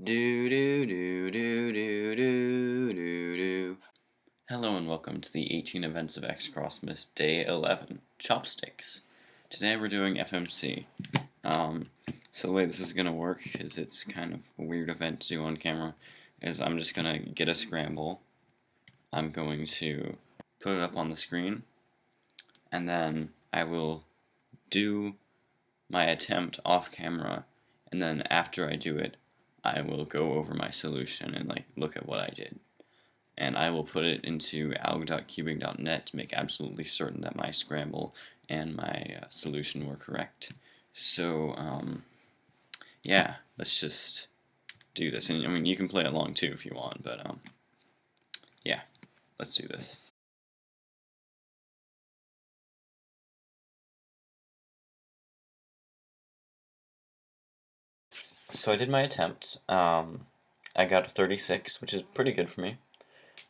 Do do do do do do do do. Hello and welcome to the 18 Events of XCrossmas Day 11, Chopsticks. Today we're doing FMC. So the way this is going to work is it's kind of a weird event to do on camera, is I'm just going to get a scramble. I'm going to put it up on the screen, and then I will do my attempt off camera, and then after I do it, I will go over my solution and look at what I did. And I will put it into alg.cubing.net to make absolutely certain that my scramble and my solution were correct. So, yeah, let's just do this. And I mean, you can play along too if you want, but yeah, let's do this. So I did my attempt. I got a 36, which is pretty good for me.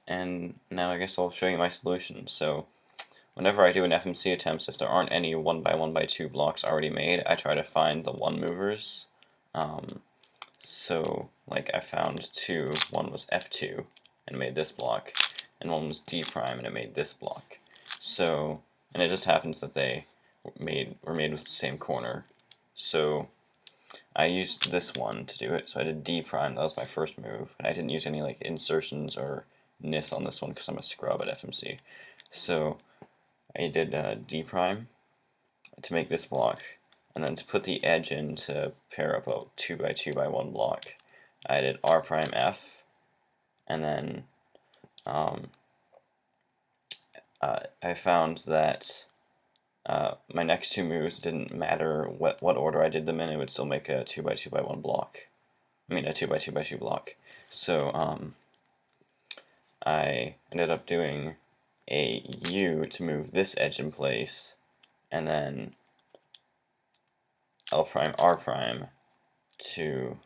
And now I guess I'll show you my solution. So whenever I do an FMC attempts, if there aren't any 1x1x2 blocks already made, I try to find the one movers. So like I found two. One was F2 and made this block, and one was D prime and it made this block. So, and it just happens that they were made with the same corner. So I used this one to do it. So I did D prime. That was my first move, and I didn't use any like insertions or nis on this one because I'm a scrub at FMC. So I did D prime to make this block, and then to put the edge in to pair up a 2x2x1 block, I did R prime F, and then I found that my next two moves didn't matter what order I did them in, it would still make a 2x2x1 block. I mean a 2x2x2 block. So I ended up doing a U to move this edge in place, and then L prime R prime to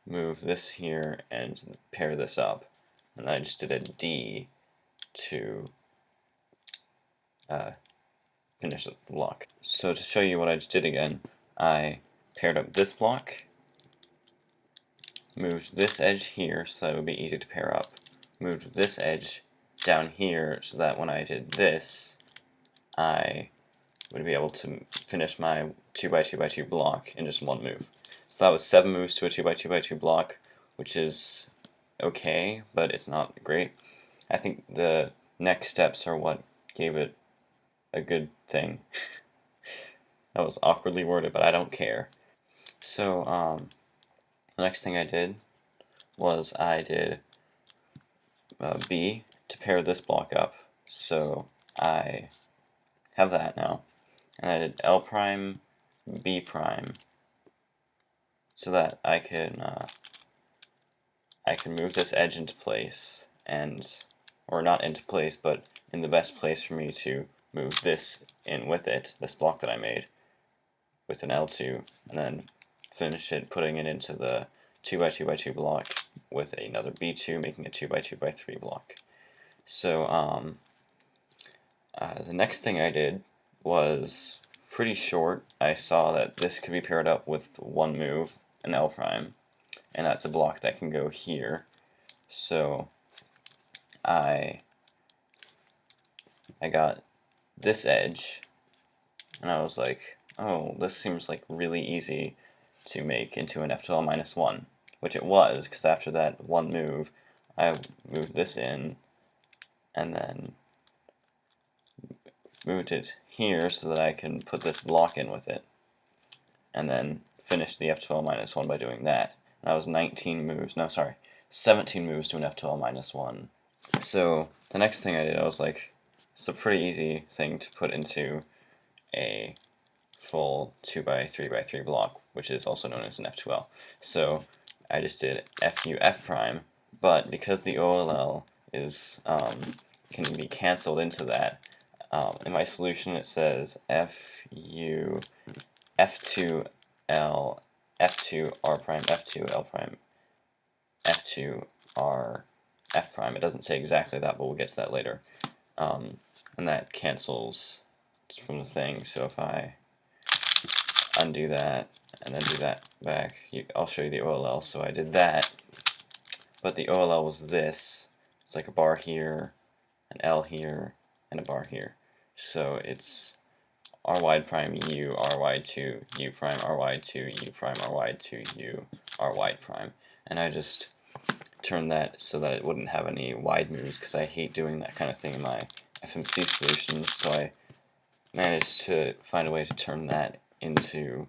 move this here and pair this up, and then I just did a D to finish the block. So to show you what I just did again, I paired up this block, moved this edge here so that it would be easy to pair up, moved this edge down here so that when I did this, I would be able to finish my 2x2x2 block in just one move. So that was 7 moves to a 2x2x2 block, which is okay, but it's not great. I think the next steps are what gave it a good thing. That was awkwardly worded, but I don't care. So, the next thing I did was I did B to pair this block up. So I have that now. And I did L prime, B prime, so that I can move this edge into place, or not into place, but in the best place for me to move this in with it, this block that I made, with an L2, and then finish it putting it into the 2x2x2 block with another B2, making a 2x2x3 block. So the next thing I did was pretty short. I saw that this could be paired up with one move, an L prime, and that's a block that can go here. So I got this edge, and I was like, oh, this seems like really easy to make into an F12 minus 1, which it was, because after that one move, I moved this in, and then moved it here so that I can put this block in with it, and then finish the F12 minus 1 by doing that. And that was 19 moves, no, sorry, 17 moves to an F12 minus 1. So the next thing I did, I was like, it's a pretty easy thing to put into a full 2x3x3 block, which is also known as an F2L. So I just did FU F prime, but because the OLL is can be canceled into that, in my solution it says FU F2L F2 R prime F2 L prime F2 R F prime. It doesn't say exactly that, but we'll get to that later. And that cancels from the thing. So if I undo that, and then do that back. I'll show you the OLL. So I did that, but the OLL was this. It's like a bar here, an L here, and a bar here. So it's R wide prime U, R wide 2, U prime, R wide 2, U prime, R wide 2, U, R wide prime. And I just turned that so that it wouldn't have any wide moves, because I hate doing that kind of thing in my FMC solutions. So I managed to find a way to turn that into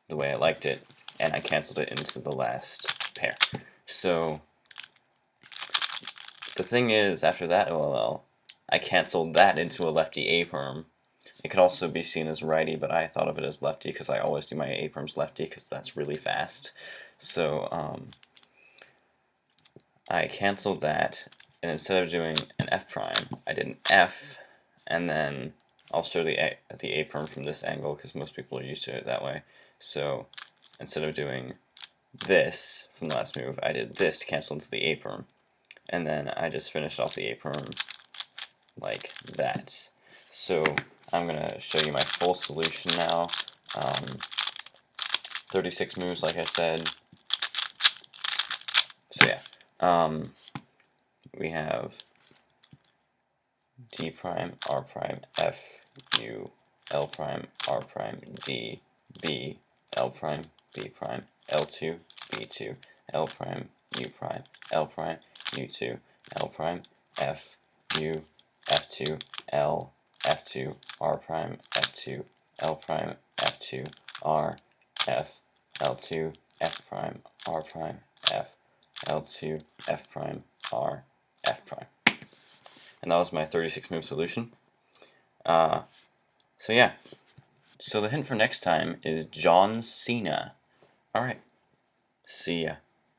the way I liked it, and I canceled it into the last pair. So the thing is, after that OLL, I canceled that into a lefty A-perm. It could also be seen as righty, but I thought of it as lefty because I always do my A-perms lefty because that's really fast. So I canceled that, and instead of doing an F prime, I did an F, and then I'll show the A-perm from this angle because most people are used to it that way. So instead of doing this from the last move, I did this to cancel into the A-perm, and then I just finished off the A-perm like that. So I'm going to show you my full solution now. 36 moves, like I said. So yeah, we have D prime, R prime, F, U, L prime, R prime, D, B, L prime, B prime, L2, B2, L prime, U prime, L prime, U2, L prime, F, U, F2, L, F2, R prime, F2, L prime, F2, R, F, L2, F prime, R prime, F, L2, F prime, R, F prime. And that was my 36 move solution. So yeah. So the hint for next time is John Cena. Alright. See ya.